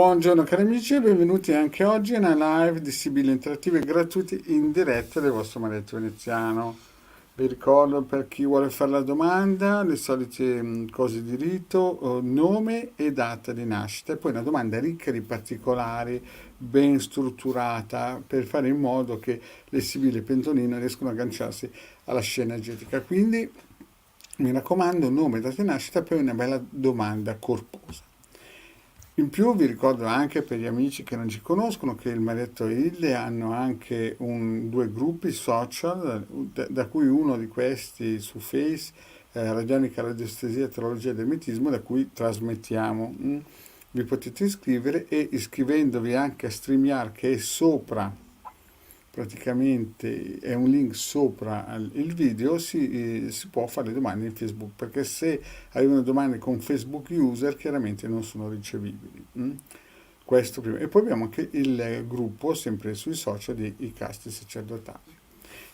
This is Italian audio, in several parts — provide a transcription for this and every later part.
Buongiorno cari amici e benvenuti anche oggi a una live di Sibille Interattive gratuite in diretta del vostro Maretto Veneziano. Vi ricordo per chi vuole fare la domanda le solite cose di rito, nome e data di nascita e poi una domanda ricca di particolari, ben strutturata per fare in modo che le Sibille Pentolino riescano a agganciarsi alla scena aggetica. Quindi mi raccomando, nome, data di nascita, poi una bella domanda corposa. In più vi ricordo anche per gli amici che non ci conoscono che il Marietto e Hilde hanno anche due gruppi social, da cui uno di questi su Face, Radionica, Radiestesia, Teologia ed Ermetismo, da cui trasmettiamo. Vi potete iscrivere e iscrivendovi anche a StreamYard che è sopra, praticamente è un link sopra il video, si può fare le domande in Facebook, perché se arrivano domande con Facebook user chiaramente non sono ricevibili. Questo prima. E poi abbiamo anche il gruppo, sempre sui social, dei casti sacerdotali.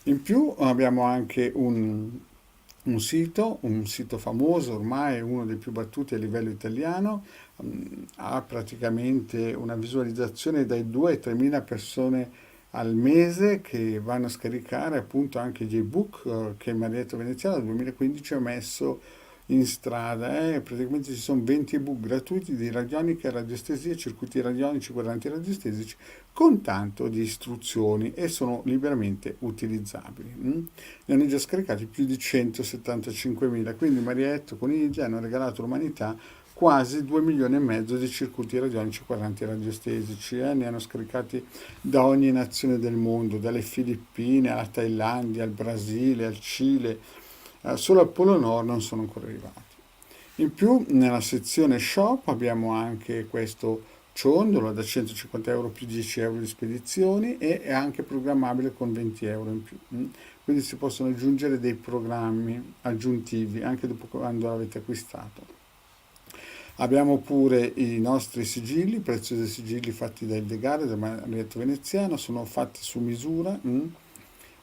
In più abbiamo anche un sito famoso, ormai uno dei più battuti a livello italiano, ha praticamente una visualizzazione dai 2 ai 3 mila persone al mese che vanno a scaricare appunto anche gli ebook che il Marietto Veneziano nel 2015 ha messo in strada. Praticamente ci sono 20 ebook gratuiti di radionica, radiestesia, circuiti radionici, quadranti radiostesici con tanto di istruzioni e sono liberamente utilizzabili. Ne hanno già scaricati più di 175.000, quindi Marietto con Igia hanno regalato all'umanità quasi 2 milioni e mezzo di circuiti radionici quadranti radiostesici. Ne hanno scaricati da ogni nazione del mondo, dalle Filippine alla Thailandia, al Brasile, al Cile, solo al Polo Nord non sono ancora arrivati. In più nella sezione shop abbiamo anche questo ciondolo da 150 euro più 10 euro di spedizioni e è anche programmabile con 20 euro in più. Quindi si possono aggiungere dei programmi aggiuntivi anche dopo quando l'avete acquistato. Abbiamo pure i nostri sigilli, preziosi sigilli fatti da Ildegard, del Marietto Veneziano, sono fatti su misura.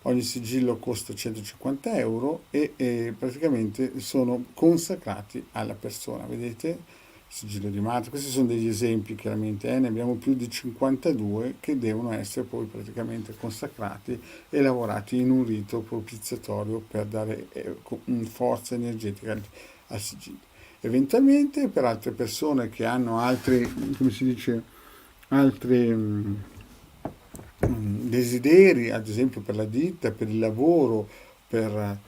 Ogni sigillo costa 150 euro e praticamente sono consacrati alla persona. Vedete? Sigillo di Marte, questi sono degli esempi chiaramente, ne abbiamo più di 52 che devono essere poi praticamente consacrati e lavorati in un rito propiziatorio per dare forza energetica al sigillo. Eventualmente per altre persone che hanno altri, come si dice, altri desideri, ad esempio per la ditta, per il lavoro, per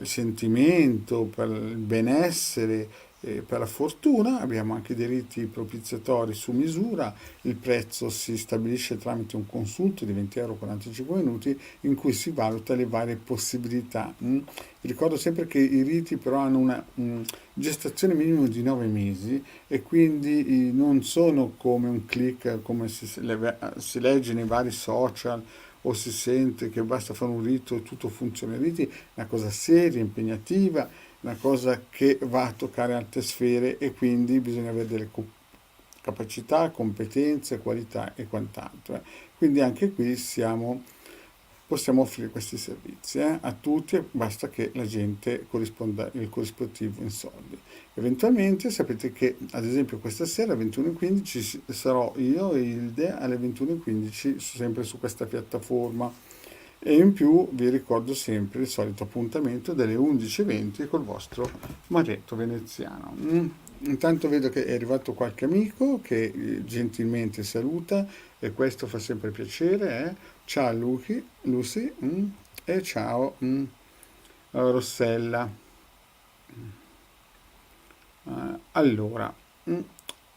il sentimento, per il benessere, per la fortuna, abbiamo anche dei riti propiziatori su misura, il prezzo si stabilisce tramite un consulto di 20 euro 45 minuti in cui si valuta le varie possibilità. Vi ricordo sempre che i riti però hanno una gestazione minima di 9 mesi e quindi non sono come un click, come si legge nei vari social o si sente che basta fare un rito e tutto funziona. I riti è una cosa seria, impegnativa, una cosa che va a toccare alte sfere e quindi bisogna avere delle capacità, competenze, qualità e quant'altro. Quindi anche qui possiamo offrire questi servizi a tutti, basta che la gente corrisponda il corrispettivo in soldi. Eventualmente sapete che ad esempio questa sera alle 21.15 sarò io e Ilde alle 21.15 sempre su questa piattaforma e in più vi ricordo sempre il solito appuntamento delle 11.20 col vostro Marietto Veneziano. Intanto vedo che è arrivato qualche amico che gentilmente saluta e questo fa sempre piacere. Ciao Lucy, e ciao Rossella. Allora,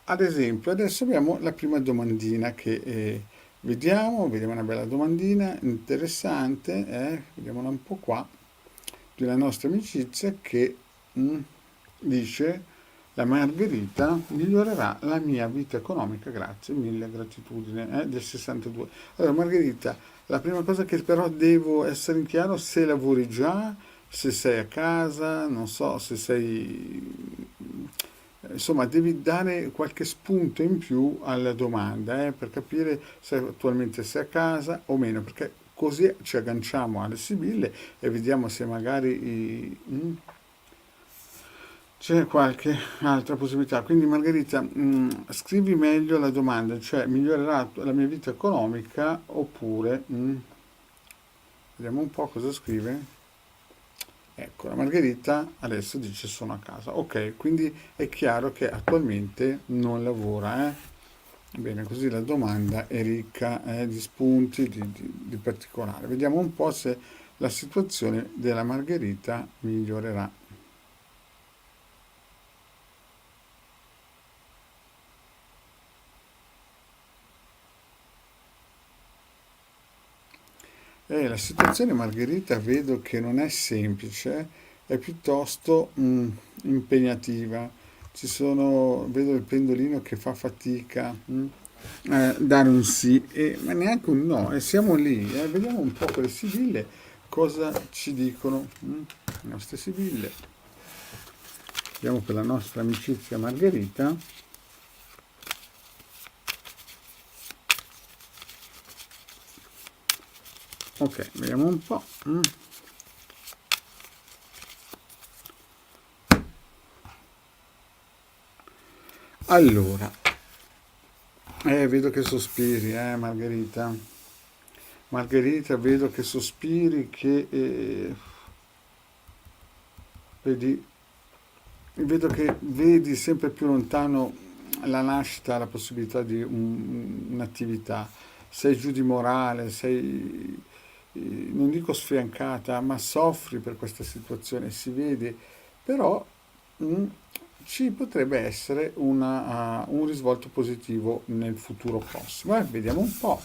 ad esempio, adesso abbiamo la prima domandina che vediamo una bella domandina interessante, vediamola un po' qua, di una nostra amicizia che dice la Margherita migliorerà la mia vita economica, grazie, mille gratitudine, del 62. Allora Margherita, la prima cosa che però devo essere in chiaro se lavori già, se sei a casa, non so, se sei... Insomma, devi dare qualche spunto in più alla domanda, per capire se attualmente sei a casa o meno, perché così ci agganciamo alle sibille e vediamo se magari C'è qualche altra possibilità? Quindi Margherita, scrivi meglio la domanda, cioè migliorerà la mia vita economica oppure, vediamo un po' cosa scrive. Ecco, la Margherita adesso dice sono a casa. Ok, quindi è chiaro che attualmente non lavora, eh? Bene, così la domanda è ricca, di spunti, di particolari. Vediamo un po' se la situazione della Margherita migliorerà. La situazione Margherita vedo che non è semplice, è piuttosto impegnativa. Vedo il pendolino che fa fatica a dare un sì, ma neanche un no, e siamo lì. Vediamo un po' con le sibille cosa ci dicono. Le nostre sibille. Vediamo per la nostra amicizia Margherita. Ok, vediamo un po'. Allora, vedo che sospiri, Margherita. Margherita, vedo che sospiri, che vedi, vedo che vedi sempre più lontano la nascita, la possibilità di un'attività. Sei giù di morale, non dico sfiancata, ma soffri per questa situazione, si vede, però mm, ci potrebbe essere un risvolto positivo nel futuro prossimo. Vediamo un po'.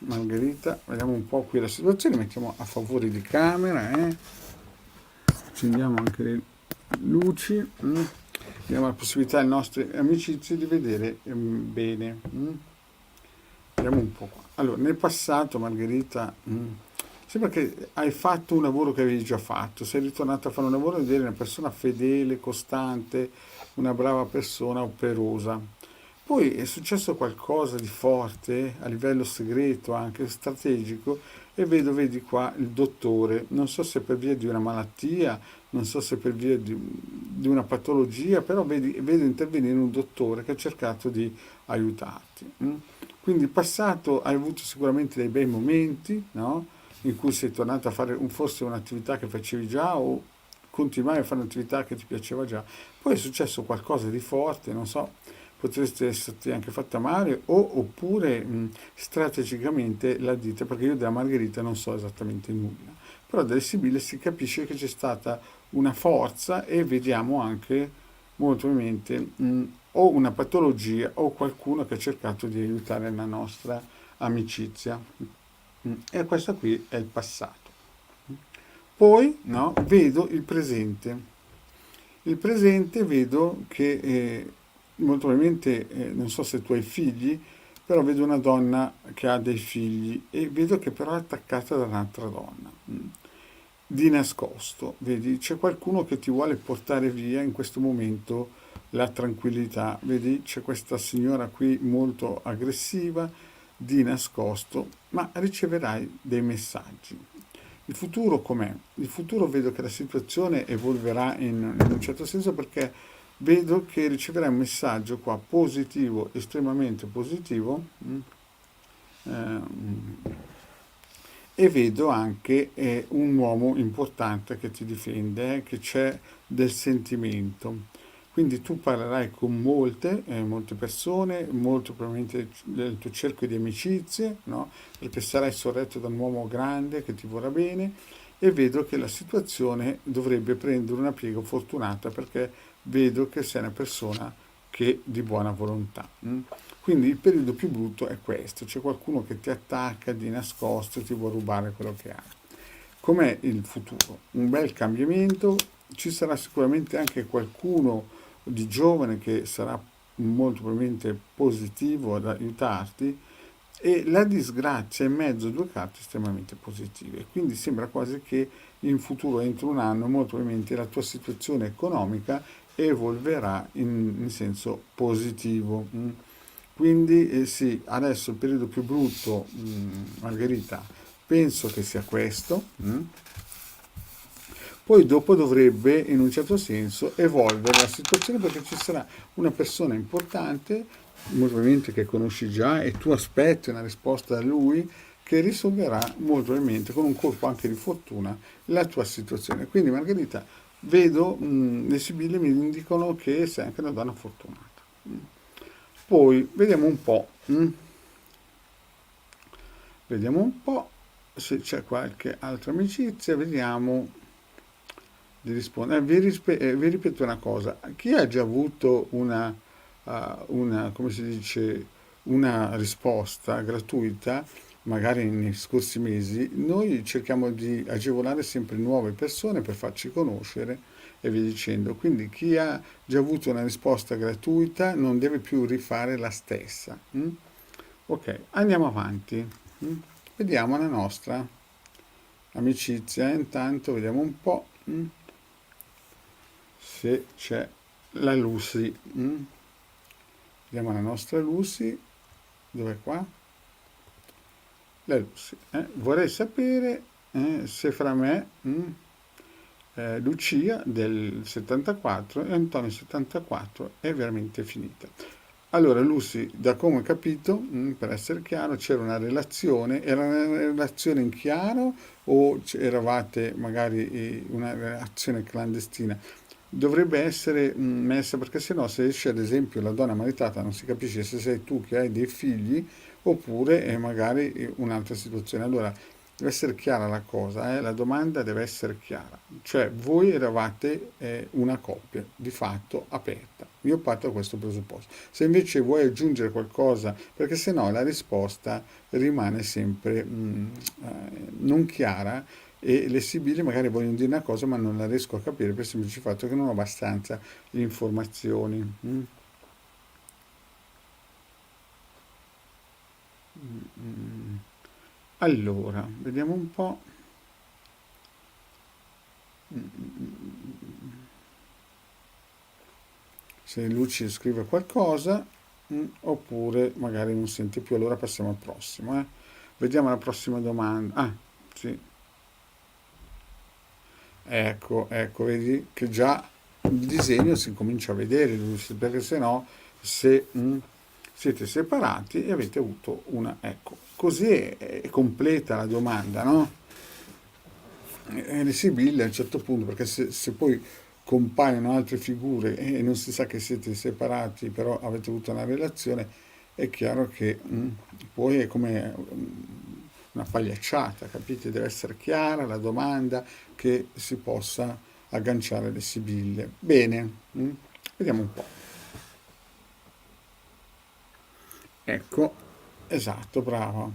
Margherita, vediamo un po' qui la situazione, mettiamo a favore di camera, accendiamo anche le luci, diamo la possibilità ai nostri amicizi di vedere bene. Vediamo un po' qua. Allora, nel passato, Margherita, sembra che hai fatto un lavoro che avevi già fatto, sei ritornata a fare un lavoro ed eri una persona fedele, costante, una brava persona, operosa. Poi è successo qualcosa di forte a livello segreto, anche strategico, e vedi qua il dottore, non so se per via di una malattia, non so se per via di una patologia, però vedo intervenire un dottore che ha cercato di aiutarti. Quindi in passato hai avuto sicuramente dei bei momenti, no? In cui sei tornato a fare forse un'attività che facevi già o continuavi a fare un'attività che ti piaceva già. Poi è successo qualcosa di forte, non so, potreste esserti anche fatta male oppure strategicamente la dite, perché io della Margherita non so esattamente nulla, però dalle Sibille si capisce che c'è stata una forza e vediamo anche molto probabilmente o una patologia o qualcuno che ha cercato di aiutare la nostra amicizia. E questo qui è il passato. Poi no, vedo il presente. Il presente vedo che molto probabilmente, non so se tu hai figli, però vedo una donna che ha dei figli e vedo che però è attaccata da un'altra donna. Di nascosto, vedi, c'è qualcuno che ti vuole portare via in questo momento la tranquillità, vedi, c'è questa signora qui molto aggressiva, di nascosto, ma riceverai dei messaggi. Il futuro com'è? Il futuro vedo che la situazione evolverà in un certo senso perché vedo che riceverai un messaggio qua positivo, estremamente positivo, ehm, e vedo anche un uomo importante che ti difende, che c'è del sentimento. Quindi tu parlerai con molte persone, molto probabilmente del tuo cerchio di amicizie, no? Perché sarai sorretto da un uomo grande che ti vorrà bene e vedo che la situazione dovrebbe prendere una piega fortunata perché vedo che sei una persona che di buona volontà. Quindi il periodo più brutto è questo, c'è qualcuno che ti attacca di nascosto e ti vuole rubare quello che hai. Com'è il futuro? Un bel cambiamento, ci sarà sicuramente anche qualcuno di giovane che sarà molto probabilmente positivo ad aiutarti e la disgrazia in mezzo a due carte estremamente positive. Quindi sembra quasi che in futuro, entro un anno, molto probabilmente la tua situazione economica evolverà in senso positivo. Quindi sì, adesso il periodo più brutto, Margherita, penso che sia questo. Poi dopo dovrebbe, in un certo senso, evolvere la situazione perché ci sarà una persona importante, molto probabilmente che conosci già, e tu aspetti una risposta da lui che risolverà molto probabilmente con un colpo anche di fortuna la tua situazione. Quindi Margherita, vedo, le sibille mi indicano che sei anche una donna fortunata. Poi vediamo un po', vediamo un po' se c'è qualche altra amicizia, vediamo di rispondere. Vi ripeto una cosa, chi ha già avuto come si dice, una risposta gratuita, magari nei scorsi mesi, noi cerchiamo di agevolare sempre nuove persone per farci conoscere e via dicendo. Quindi chi ha già avuto una risposta gratuita non deve più rifare la stessa. Ok, andiamo avanti. Vediamo la nostra amicizia. Intanto vediamo un po' se c'è la Lucy. Vediamo la nostra Lucy. Dov'è qua? La Lucy. Vorrei sapere se fra me, Lucia del 74 e Antonio 74 è veramente finita. Allora, Lucy, da come ho capito, per essere chiaro, c'era una relazione, era una relazione in chiaro o eravate magari una relazione clandestina? Dovrebbe essere messa perché sennò se esce ad esempio la donna maritata non si capisce se sei tu che hai dei figli oppure è magari un'altra situazione. Allora deve essere chiara la cosa, la domanda deve essere chiara, cioè voi eravate una coppia di fatto aperta. Io parto da questo presupposto. Se invece vuoi aggiungere qualcosa, perché sennò la risposta rimane sempre non chiara e le sibille magari vogliono dire una cosa ma non la riesco a capire per il semplice fatto che non ho abbastanza informazioni. Allora, vediamo un po'. Se Luci scrive qualcosa, oppure magari non sente più, allora passiamo al prossimo. Vediamo la prossima domanda. Ah, sì, ecco, vedi che già il disegno si comincia a vedere, Luci, perché se no, se siete separati e avete avuto una, ecco, così è completa la domanda, no? È risibile a un certo punto, perché se poi compaiono altre figure e non si sa che siete separati, però avete avuto una relazione, è chiaro che poi è come una pagliacciata, capite? Deve essere chiara la domanda che si possa agganciare le sibille. Bene, vediamo un po'. Ecco, esatto, brava.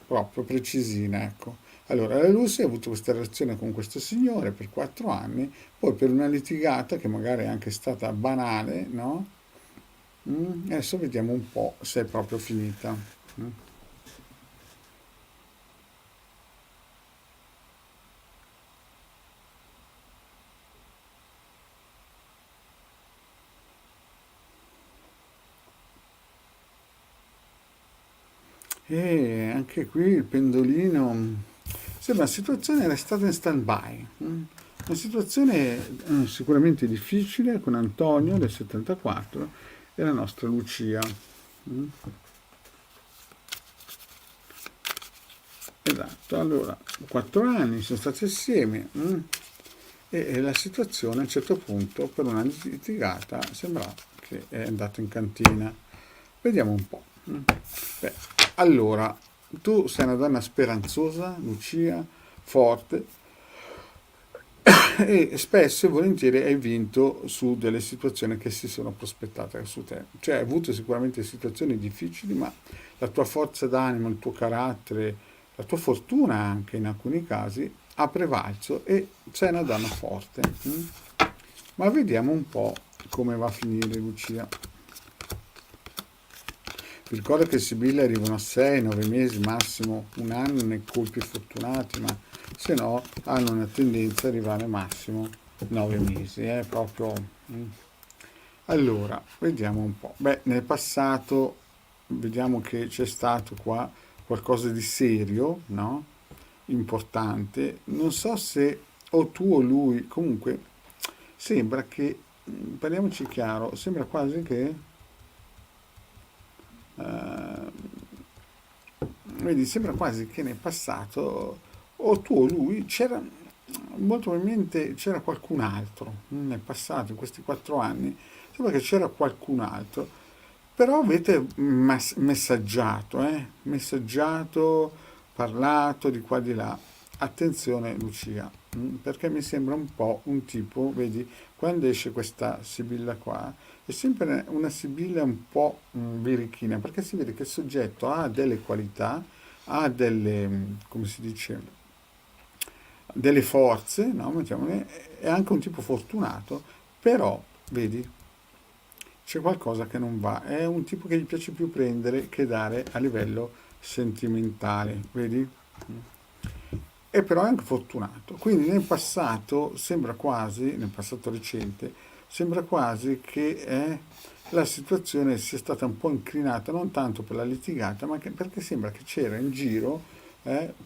Proprio precisina, ecco. Allora, la Lucy ha avuto questa relazione con questo signore per 4 anni, poi per una litigata che magari è anche stata banale, no? Adesso vediamo un po' se è proprio finita. Mm. E anche qui il pendolino sembra una situazione era stata in stand-by. Una situazione sicuramente difficile con Antonio del 74 e la nostra Lucia. Mm. Esatto, allora 4 anni sono stati assieme e la situazione a un certo punto per una litigata sembra che è andata in cantina. Vediamo un po'. Beh, allora, tu sei una donna speranzosa, Lucia, forte, e spesso e volentieri hai vinto su delle situazioni che si sono prospettate su te. Cioè, hai avuto sicuramente situazioni difficili, ma la tua forza d'animo, il tuo carattere, la tua fortuna anche in alcuni casi ha prevalso e sei una donna forte. Ma vediamo un po' come va a finire, Lucia. Vi ricordo che Sibille arrivano a 6, 9 mesi, massimo un anno nei colpi fortunati, ma se no hanno una tendenza ad arrivare massimo 9 mesi, proprio. mm. Allora, vediamo un po'. Beh, nel passato vediamo che c'è stato qua qualcosa di serio, no? Importante. Non so se o tu o lui, comunque sembra che, parliamoci chiaro, sembra quasi che, eh, vedi, sembra quasi che nel passato o tu o lui c'era, molto probabilmente c'era qualcun altro nel passato, in questi 4 anni, sembra che c'era qualcun altro, però avete messaggiato, messaggiato, parlato di qua di là. Attenzione Lucia, perché mi sembra un po' un tipo, vedi, quando esce questa sibilla qua, è sempre una sibilla un po' birichina, perché si vede che il soggetto ha delle qualità, ha delle, come si dice, delle forze, no? Mettiamole, è anche un tipo fortunato, però, vedi, c'è qualcosa che non va. È un tipo che gli piace più prendere che dare a livello sentimentale, vedi? E però è anche fortunato. Quindi nel passato sembra quasi, nel passato recente, sembra quasi che la situazione sia stata un po' inclinata, non tanto per la litigata, ma perché sembra che c'era in giro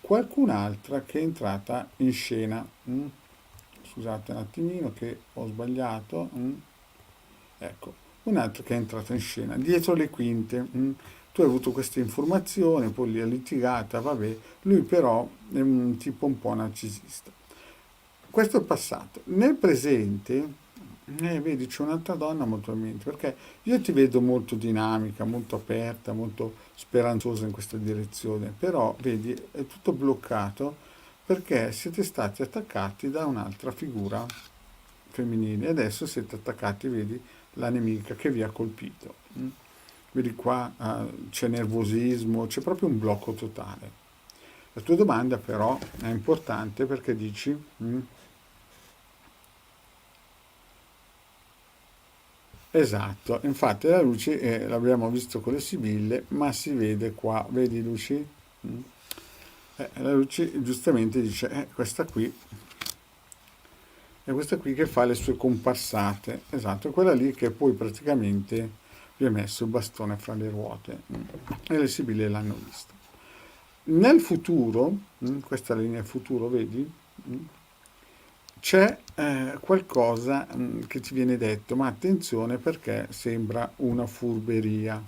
qualcun'altra che è entrata in scena. Scusate un attimino che ho sbagliato. Ecco, un altro che è entrato in scena, dietro le quinte. Tu hai avuto questa informazione, poi li ha litigata, vabbè, lui però è un tipo un po' narcisista. Questo è il passato. Nel presente, vedi, c'è un'altra donna molto in mente, perché io ti vedo molto dinamica, molto aperta, molto speranzosa in questa direzione, però vedi, è tutto bloccato perché siete stati attaccati da un'altra figura femminile e adesso siete attaccati, vedi, la nemica che vi ha colpito. Vedi qua c'è nervosismo, c'è proprio un blocco totale. La tua domanda però è importante perché dici, esatto, infatti la luce l'abbiamo visto con le sibille, ma si vede qua, vedi Luci? Mm. La luce giustamente dice, questa qui è questa qui che fa le sue comparsate, esatto, è quella lì che poi praticamente vi ha messo il bastone fra le ruote e le sibille l'hanno visto. Nel futuro, questa è la linea futuro, vedi? Mm, C'è qualcosa che ti viene detto, ma attenzione perché sembra una furberia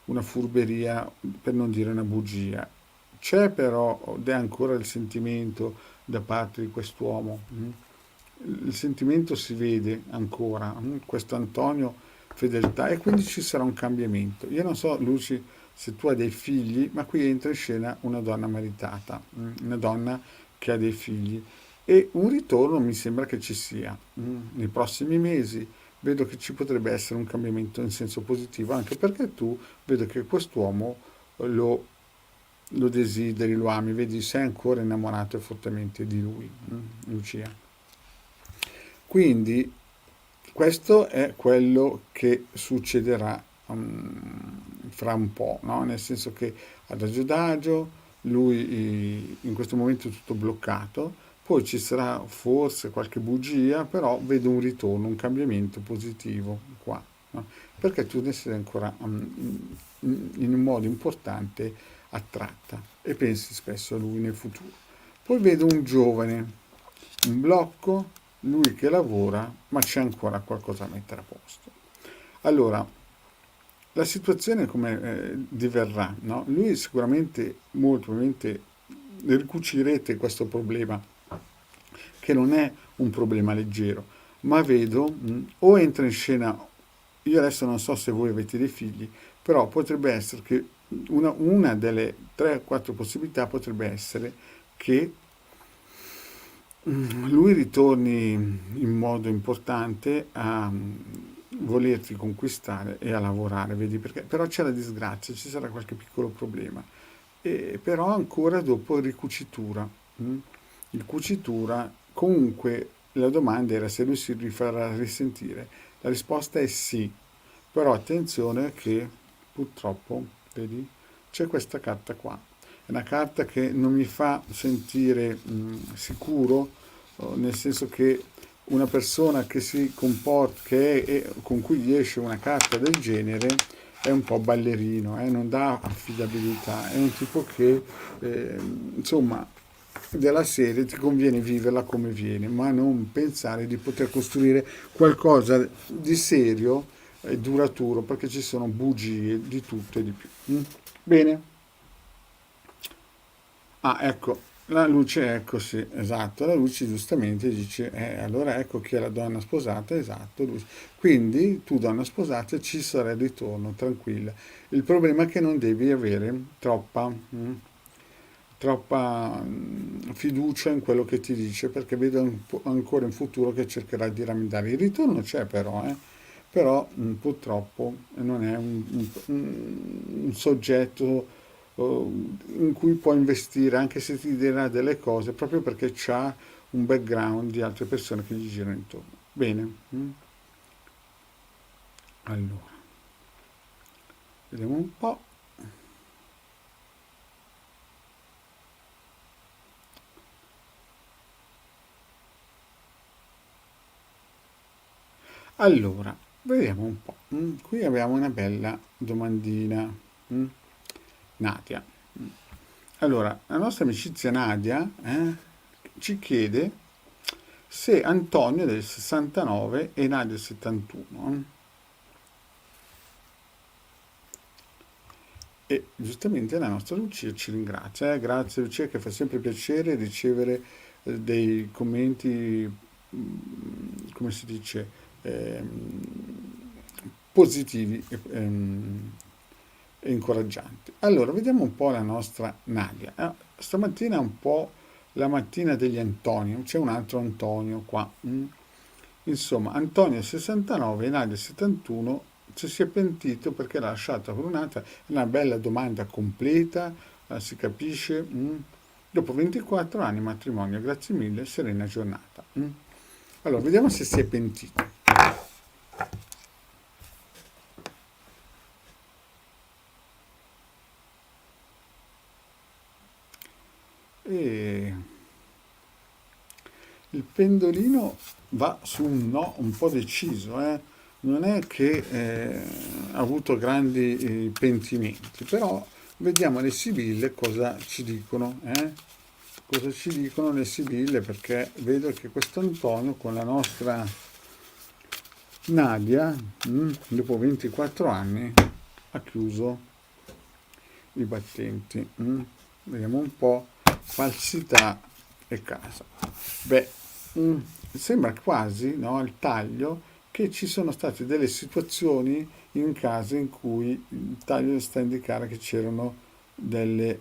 per non dire una bugia. C'è però ed è ancora il sentimento da parte di quest'uomo. Il sentimento si vede ancora, questo Antonio fedeltà e quindi ci sarà un cambiamento. Io non so, Luci, se tu hai dei figli, ma qui entra in scena una donna maritata, una donna che ha dei figli e un ritorno mi sembra che ci sia. Nei prossimi mesi vedo che ci potrebbe essere un cambiamento in senso positivo, anche perché tu vedo che quest'uomo lo, lo desideri, lo ami, vedi, sei ancora innamorato fortemente di lui, Lucia. Quindi questo è quello che succederà fra un po', no? Nel senso che adagio, lui in questo momento è tutto bloccato, poi ci sarà forse qualche bugia, però vedo un ritorno, un cambiamento positivo qua, no? Perché tu ne sei ancora in un modo importante attratta e pensi spesso a lui nel futuro. Poi vedo un giovane, un blocco, lui che lavora, ma c'è ancora qualcosa da mettere a posto. Allora, la situazione come diverrà, no? Lui sicuramente, molto probabilmente, ricucirete questo problema, che non è un problema leggero, ma vedo, o entra in scena, io adesso non so se voi avete dei figli, però potrebbe essere che una delle 3-4 possibilità potrebbe essere che lui ritorni in modo importante a volerti conquistare e a lavorare, vedi perché? Però c'è la disgrazia, ci sarà qualche piccolo problema. E però ancora dopo ricucitura. Il cucitura, comunque la domanda era se lui si rifarà risentire. La risposta è sì, però attenzione che purtroppo, vedi, c'è questa carta qua. È una carta che non mi fa sentire sicuro, nel senso che una persona che si comporta, con cui gli esce una carta del genere, è un po' ballerino, non dà affidabilità, è un tipo che, insomma, della serie ti conviene viverla come viene, ma non pensare di poter costruire qualcosa di serio e duraturo, perché ci sono bugie di tutto e di più. Bene. Ah, ecco, la luce, ecco sì, esatto, la luce giustamente dice, allora ecco chi è la donna sposata, esatto, luce. Quindi tu donna sposata ci sarà il ritorno, tranquilla. Il problema è che non devi avere troppa fiducia in quello che ti dice, perché vedo ancora in futuro che cercherà di rammentare. Il ritorno c'è però, purtroppo non è un soggetto in cui può investire, anche se ti dirà delle cose, proprio perché c'ha un background di altre persone che gli girano intorno. Bene, allora, vediamo un po'. Allora, vediamo un po'. Qui abbiamo una bella domandina. Mm. Nadia. Allora, la nostra amicizia Nadia ci chiede se Antonio del 69 e Nadia del 71. E giustamente la nostra Lucia ci ringrazia. Grazie Lucia, che fa sempre piacere ricevere dei commenti, come si dice, positivi e incoraggianti. Allora, vediamo un po' la nostra Nadia. Stamattina è un po' la mattina degli Antonio, c'è un altro Antonio qua. Insomma, Antonio 69 e Nadia 71 ci si è pentito perché l'ha lasciata con un'altra. È una bella domanda completa, si capisce. Dopo 24 anni di matrimonio, grazie mille, serena giornata. Allora, vediamo se si è pentito. E il pendolino va su un no un po' deciso, eh. Non è che ha avuto grandi pentimenti, però vediamo le sibille cosa ci dicono, eh. Cosa ci dicono le sibille, perché vedo che questo Antonio con la nostra Nadia, dopo 24 anni, ha chiuso i battenti. Vediamo un po', falsità e casa. Beh, sembra quasi, no, al taglio, che ci sono state delle situazioni in casa in cui il taglio sta a indicare che c'erano delle-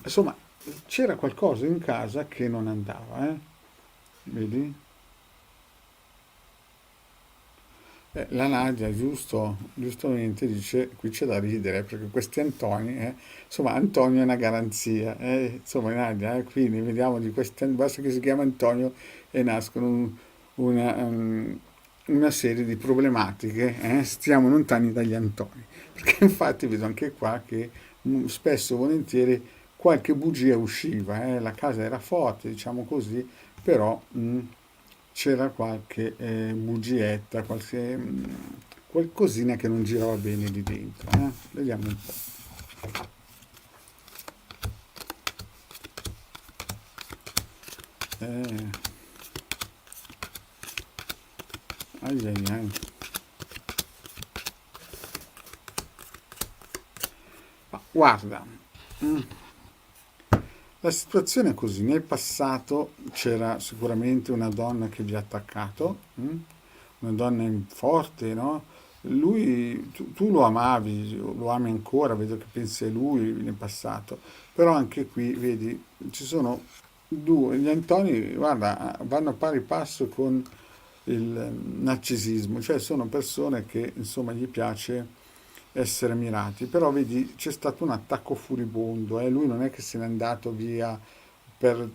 insomma, c'era qualcosa in casa che non andava, eh? Vedi? La Nadia, giustamente dice, qui c'è da ridere, perché questi Antoni, insomma, Antonio è una garanzia, insomma, Nadia, quindi vediamo di questi, basta che si chiama Antonio e nascono una serie di problematiche, stiamo lontani dagli Antoni, perché infatti vedo anche qua che spesso e volentieri qualche bugia usciva, la casa era forte, diciamo così, però c'era qualche bugietta, qualcosina che non girava bene lì dentro. Vediamo un po'. Eh, ai ai ai. Ma guarda, mm, la situazione è così. Nel passato c'era sicuramente una donna che vi ha attaccato, una donna forte, no? Lui, tu lo amavi, lo ami ancora, vedo che pensi a lui nel passato, però anche qui, vedi, ci sono due, gli Antoni, guarda, vanno a pari passo con il narcisismo, cioè sono persone che, insomma, gli piace essere mirati, però vedi, c'è stato un attacco furibondo, lui non è che se n'è andato via per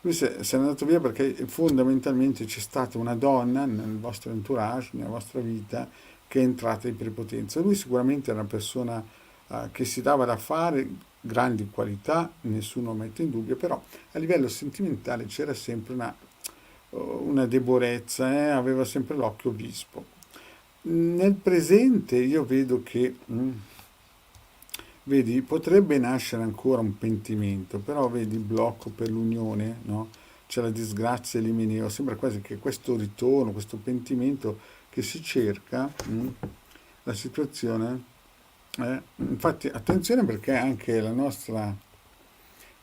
lui se n'è andato via perché fondamentalmente c'è stata una donna nel vostro entourage, nella vostra vita, che è entrata in prepotenza. Lui sicuramente era una persona che si dava da fare, grandi qualità, nessuno mette in dubbio, però a livello sentimentale c'era sempre una debolezza, aveva sempre l'occhio vispo. Nel presente io vedo che, vedi, potrebbe nascere ancora un pentimento, però vedi il blocco per l'unione, no? C'è la disgrazia elimineo, sembra quasi che questo ritorno, questo pentimento che si cerca, la situazione, infatti attenzione perché anche la nostra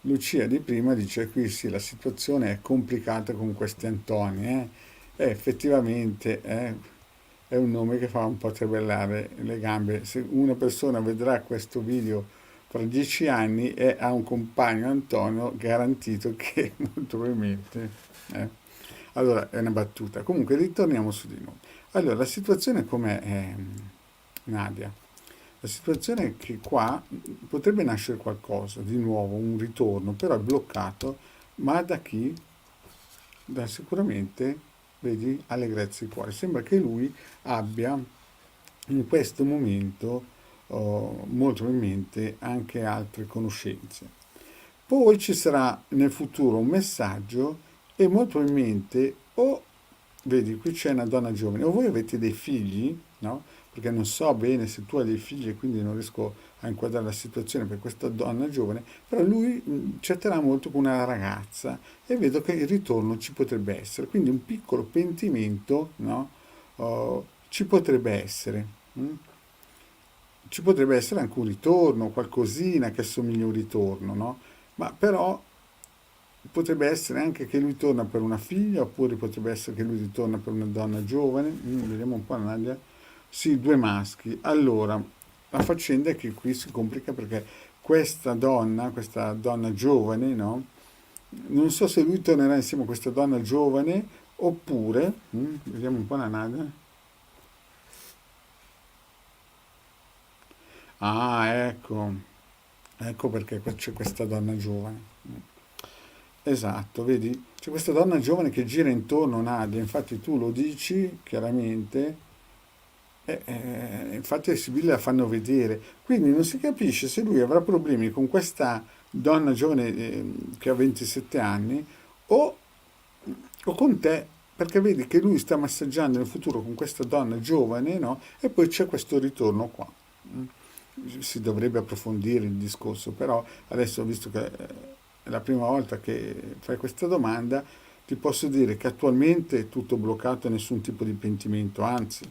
Lucia di prima dice qui sì, la situazione è complicata con questi Antoni, e effettivamente è un nome che fa un po' tremellare le gambe. Se una persona vedrà questo video fra 10 anni e ha un compagno Antonio, garantito che molto probabilmente... Allora, è una battuta. Comunque, ritorniamo su di noi. Allora, la situazione com'è, Nadia? La situazione è che qua potrebbe nascere qualcosa, di nuovo, un ritorno, però è bloccato, ma da chi? Da sicuramente, vedi, allegrezza di cuore. Sembra che lui abbia in questo momento molto probabilmente anche altre conoscenze. Poi ci sarà nel futuro un messaggio e molto probabilmente o vedi qui c'è una donna giovane o voi avete dei figli, no? Perché non so bene se tu hai dei figli e quindi non riesco a inquadrare la situazione per questa donna giovane, però lui chatterà molto con una ragazza e vedo che il ritorno ci potrebbe essere, quindi un piccolo pentimento, no? Ci potrebbe essere. Ci potrebbe essere anche un ritorno, qualcosina che assomiglia a un ritorno, no? Ma però potrebbe essere anche che lui torna per una figlia, oppure potrebbe essere che lui ritorna per una donna giovane. Vediamo un po', Nadia. Sì, due maschi. Allora, la faccenda è che qui si complica perché questa donna giovane, no? Non so se lui tornerà insieme a questa donna giovane, oppure, vediamo un po' la Nadia. Ah, ecco perché c'è questa donna giovane. Esatto, vedi? C'è questa donna giovane che gira intorno a Nadia, infatti tu lo dici chiaramente, infatti le sibille la fanno vedere, quindi non si capisce se lui avrà problemi con questa donna giovane che ha 27 anni o, o con te, perché vedi che lui sta massaggiando nel futuro con questa donna giovane, no? E poi c'è questo ritorno qua. Mm. Si dovrebbe approfondire il discorso, però adesso, visto che è la prima volta che fai questa domanda, ti posso dire che attualmente è tutto bloccato e nessun tipo di pentimento, anzi,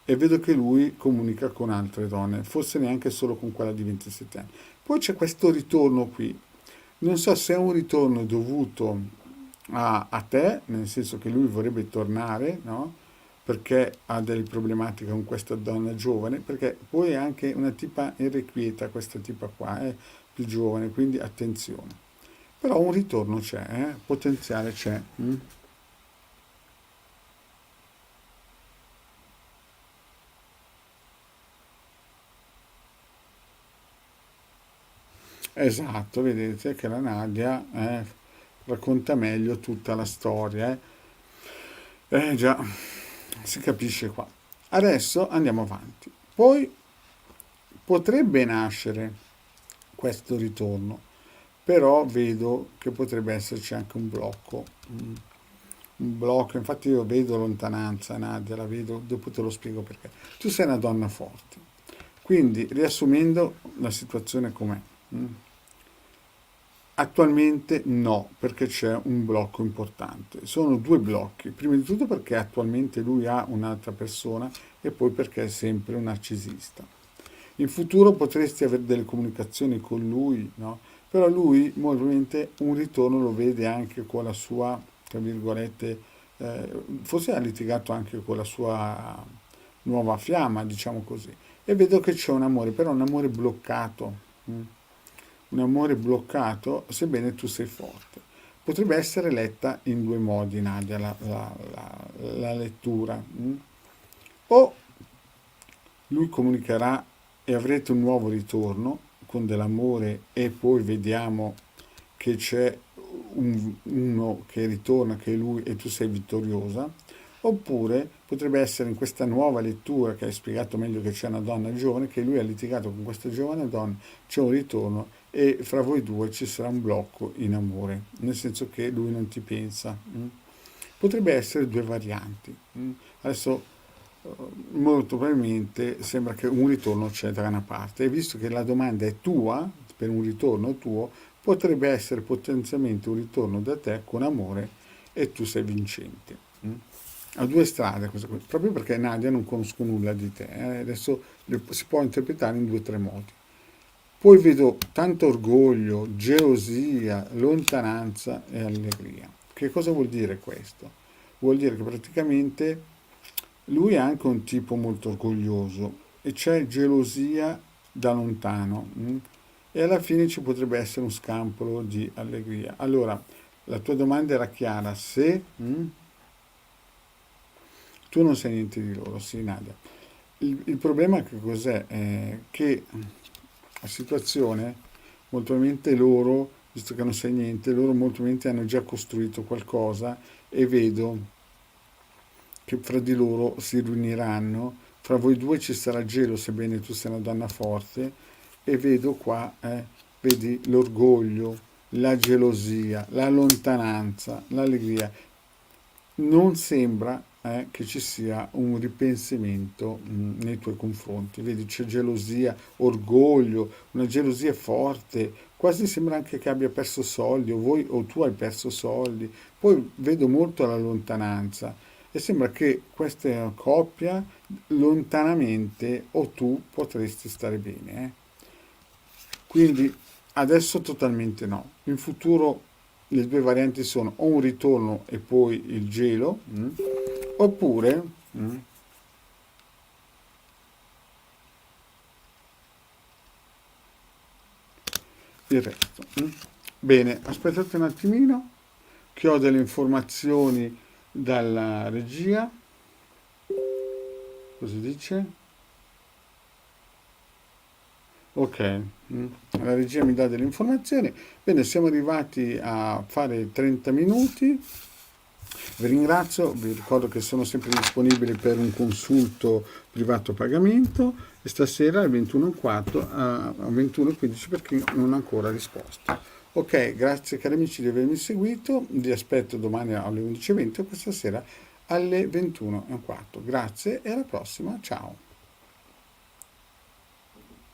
e vedo che lui comunica con altre donne, forse neanche solo con quella di 27 anni. Poi c'è questo ritorno qui, non so se è un ritorno dovuto a te, nel senso che lui vorrebbe tornare, no? Perché ha delle problematiche con questa donna giovane, perché poi è anche una tipa irrequieta, questa tipa qua, è più giovane, quindi attenzione. Però un ritorno c'è, potenziale c'è. Esatto, vedete che la Nadia racconta meglio tutta la storia. Già, si capisce qua. Adesso andiamo avanti. Poi potrebbe nascere questo ritorno, però vedo che potrebbe esserci anche un blocco. Un blocco, infatti io vedo lontananza, Nadia, la vedo, dopo te lo spiego perché. Tu sei una donna forte, quindi riassumendo la situazione com'è. mm, Attualmente no, perché c'è un blocco importante. Sono due blocchi. Prima di tutto perché attualmente lui ha un'altra persona e poi perché è sempre un narcisista. In futuro potresti avere delle comunicazioni con lui, no? Però lui molto probabilmente un ritorno lo vede anche con la sua, tra virgolette, forse ha litigato anche con la sua nuova fiamma, diciamo così. E vedo che c'è un amore, però un amore bloccato. mm un amore bloccato, sebbene tu sei forte. Potrebbe essere letta in due modi, Nadia, la lettura. O lui comunicherà e avrete un nuovo ritorno con dell'amore e poi vediamo che c'è uno che ritorna, che è lui e tu sei vittoriosa, oppure potrebbe essere in questa nuova lettura che hai spiegato meglio che c'è una donna giovane, che lui ha litigato con questa giovane donna, c'è un ritorno e fra voi due ci sarà un blocco in amore, nel senso che lui non ti pensa. Potrebbe essere due varianti. Adesso molto probabilmente sembra che un ritorno c'è da una parte e visto che la domanda è tua, per un ritorno tuo, potrebbe essere potenzialmente un ritorno da te con amore e tu sei vincente. Ha due strade questa cosa, proprio perché Nadia non conosco nulla di te, adesso si può interpretare in due o tre modi. Poi vedo tanto orgoglio, gelosia, lontananza e allegria. Che cosa vuol dire questo? Vuol dire che praticamente lui è anche un tipo molto orgoglioso e c'è gelosia da lontano, e alla fine ci potrebbe essere un scampolo di allegria. Allora, la tua domanda era chiara, se tu non sai niente di loro, sì, Nadia. Il problema che cos'è? Che la situazione, molto probabilmente loro, visto che non sai niente, loro molto probabilmente hanno già costruito qualcosa e vedo che fra di loro si riuniranno, fra voi due ci sarà gelo, sebbene tu sia una donna forte, e vedo qua, vedi l'orgoglio, la gelosia, la lontananza, l'allegria. Non sembra che ci sia un ripensamento nei tuoi confronti. Vedi, c'è gelosia, orgoglio, una gelosia forte, quasi sembra anche che abbia perso soldi, o voi o tu hai perso soldi. Poi vedo molto la lontananza e sembra che questa coppia lontanamente o tu potresti stare bene. Quindi adesso totalmente no. In futuro le due varianti sono o un ritorno e poi il gelo, oppure il resto. Bene, aspettate un attimino che ho delle informazioni dalla regia. Cosa dice? Ok, la regia mi dà delle informazioni. Bene, siamo arrivati a fare 30 minuti. Vi ringrazio, vi ricordo che sono sempre disponibile per un consulto privato a pagamento e stasera alle 21:15 a 21:15 per chi non ha ancora risposto. Ok, grazie cari amici di avermi seguito, vi aspetto domani alle 11:20 o questa sera alle 21:15. Grazie e alla prossima, ciao.